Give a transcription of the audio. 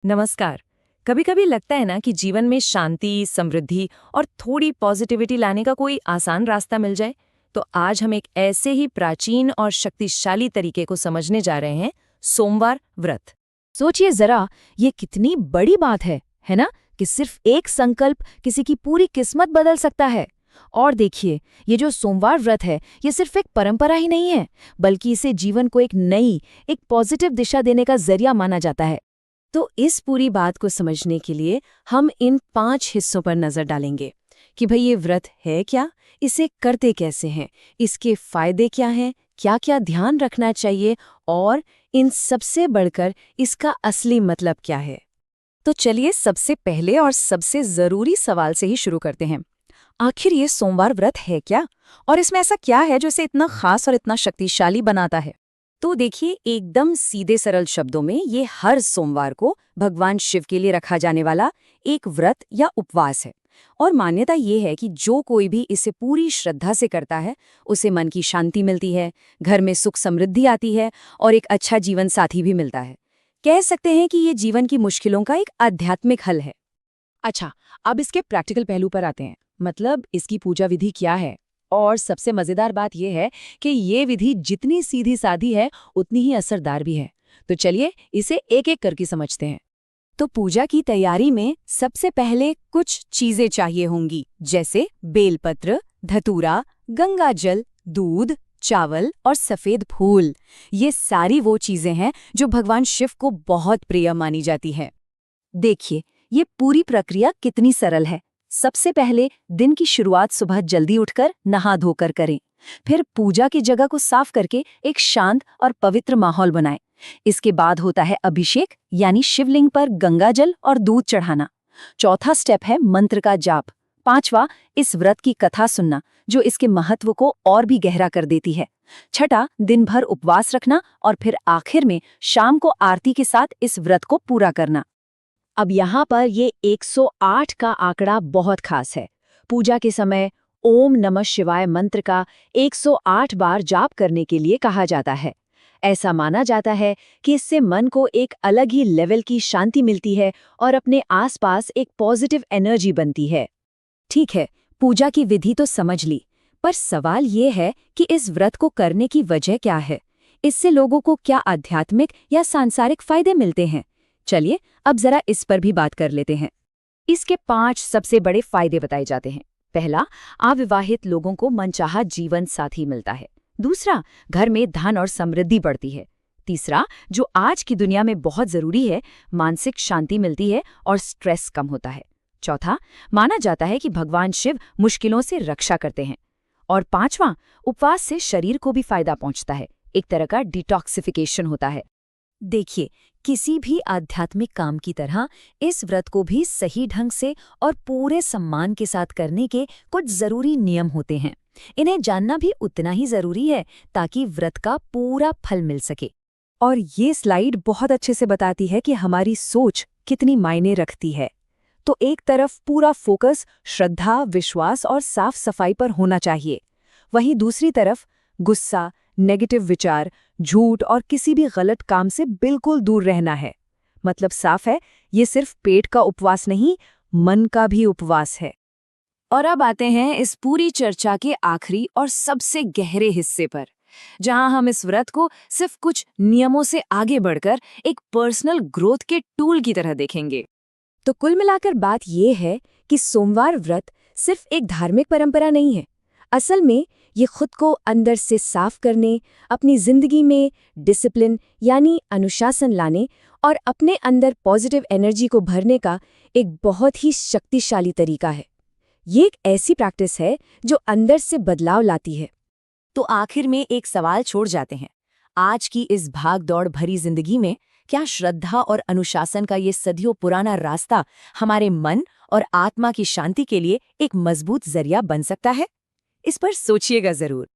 नमस्कार। कभी कभी लगता है ना कि जीवन में शांति, समृद्धि और थोड़ी पॉजिटिविटी लाने का कोई आसान रास्ता मिल जाए। तो आज हम एक ऐसे ही प्राचीन और शक्तिशाली तरीके को समझने जा रहे हैं, सोमवार व्रत। सोचिए जरा, ये कितनी बड़ी बात है ना? कि सिर्फ एक संकल्प किसी की पूरी किस्मत बदल सकता है। और देखिए, ये जो सोमवार व्रत है, ये सिर्फ एक परंपरा ही नहीं है, बल्कि इसे जीवन को एक नई, एक पॉजिटिव दिशा देने का जरिया माना जाता है। तो इस पूरी बात को समझने के लिए हम इन 5 हिस्सों पर नजर डालेंगे कि भाई ये व्रत है क्या, इसे करते कैसे हैं, इसके फायदे क्या हैं, क्या क्या ध्यान रखना चाहिए और इन सबसे बढ़कर इसका असली मतलब क्या है। तो चलिए सबसे पहले और सबसे जरूरी सवाल से ही शुरू करते हैं। आखिर ये सोमवार व्रत है क्या, और इसमें ऐसा क्या है जो इसे इतना खास और इतना शक्तिशाली बनाता है। तो देखिए, एकदम सीधे सरल शब्दों में ये हर सोमवार को भगवान शिव के लिए रखा जाने वाला एक व्रत या उपवास है। और मान्यता ये है कि जो कोई भी इसे पूरी श्रद्धा से करता है, उसे मन की शांति मिलती है, घर में सुख समृद्धि आती है और एक अच्छा जीवन साथी भी मिलता है। कह सकते हैं कि ये जीवन की मुश्किलों का एक आध्यात्मिक हल है। अच्छा, अब इसके प्रैक्टिकल पहलू पर आते हैं। मतलब इसकी पूजा विधि क्या है? और सबसे मजेदार बात यह है कि ये विधि जितनी सीधी सादी है, उतनी ही असरदार भी है। तो चलिए इसे एक एक करके समझते हैं। तो पूजा की तैयारी में सबसे पहले कुछ चीजें चाहिए होंगी, जैसे बेलपत्र, धतूरा, गंगा जल, दूध, चावल और सफेद फूल। ये सारी वो चीजें हैं जो भगवान शिव को बहुत प्रिय मानी जाती है। देखिए, ये पूरी प्रक्रिया कितनी सरल है। सबसे पहले दिन की शुरुआत सुबह जल्दी उठकर नहा धोकर करें। फिर पूजा की जगह को साफ करके एक शांत और पवित्र माहौल बनाएं। इसके बाद होता है अभिषेक, यानी शिवलिंग पर गंगा जल और दूध चढ़ाना। चौथा स्टेप है मंत्र का जाप। पांचवा, इस व्रत की कथा सुनना, जो इसके महत्व को और भी गहरा कर देती है। छठा, दिन भर उपवास रखना और फिर आखिर में शाम को आरती के साथ इस व्रत को पूरा करना। अब यहाँ पर ये 108 का आंकड़ा बहुत खास है। पूजा के समय ओम नमः शिवाय मंत्र का 108 बार जाप करने के लिए कहा जाता है। ऐसा माना जाता है कि इससे मन को एक अलग ही लेवल की शांति मिलती है और अपने आसपास एक पॉजिटिव एनर्जी बनती है। ठीक है, पूजा की विधि तो समझ ली, पर सवाल ये है कि इस व्रत को करने की वजह क्या है। इससे लोगों को क्या आध्यात्मिक या सांसारिक फायदे मिलते हैं। चलिए अब जरा इस पर भी बात कर लेते हैं। इसके 5 सबसे बड़े फायदे बताए जाते हैं। पहला, अविवाहित लोगों को मनचाहा जीवन साथी मिलता है। दूसरा, घर में धन और समृद्धि बढ़ती है। तीसरा, जो आज की दुनिया में बहुत जरूरी है, मानसिक शांति मिलती है और स्ट्रेस कम होता है। चौथा, माना जाता है कि भगवान शिव मुश्किलों से रक्षा करते हैं। और पांचवा, उपवास से शरीर को भी फायदा पहुंचता है, एक तरह का डिटॉक्सिफिकेशन होता है। देखिए, किसी भी आध्यात्मिक काम की तरह इस व्रत को भी सही ढंग से और पूरे सम्मान के साथ करने के कुछ जरूरी नियम होते हैं। इन्हें जानना भी उतना ही जरूरी है ताकि व्रत का पूरा फल मिल सके। और ये स्लाइड बहुत अच्छे से बताती है कि हमारी सोच कितनी मायने रखती है। तो एक तरफ पूरा फोकस श्रद्धा, विश्वास और साफ सफाई पर होना चाहिए। वहीं दूसरी तरफ गुस्सा, नेगेटिव विचार, झूठ और किसी भी गलत काम से बिल्कुल दूर रहना है। मतलब साफ है, ये सिर्फ पेट का उपवास नहीं, मन का भी उपवास है। और अब आते हैं इस पूरी चर्चा के आखिरी और सबसे गहरे हिस्से पर, जहां हम इस व्रत को सिर्फ कुछ नियमों से आगे बढ़कर एक पर्सनल ग्रोथ के टूल की तरह देखेंगे। तो कुल मिलाकर बात यह है कि सोमवार व्रत सिर्फ एक धार्मिक परंपरा नहीं है। असल में ये खुद को अंदर से साफ करने, अपनी जिंदगी में डिसिप्लिन यानी अनुशासन लाने और अपने अंदर पॉजिटिव एनर्जी को भरने का एक बहुत ही शक्तिशाली तरीका है। ये एक ऐसी प्रैक्टिस है जो अंदर से बदलाव लाती है। तो आखिर में एक सवाल छोड़ जाते हैं। आज की इस भाग दौड़ भरी जिंदगी में क्या श्रद्धा और अनुशासन का ये सदियों पुराना रास्ता हमारे मन और आत्मा की शांति के लिए एक मजबूत जरिया बन सकता है? इस पर सोचिएगा जरूर।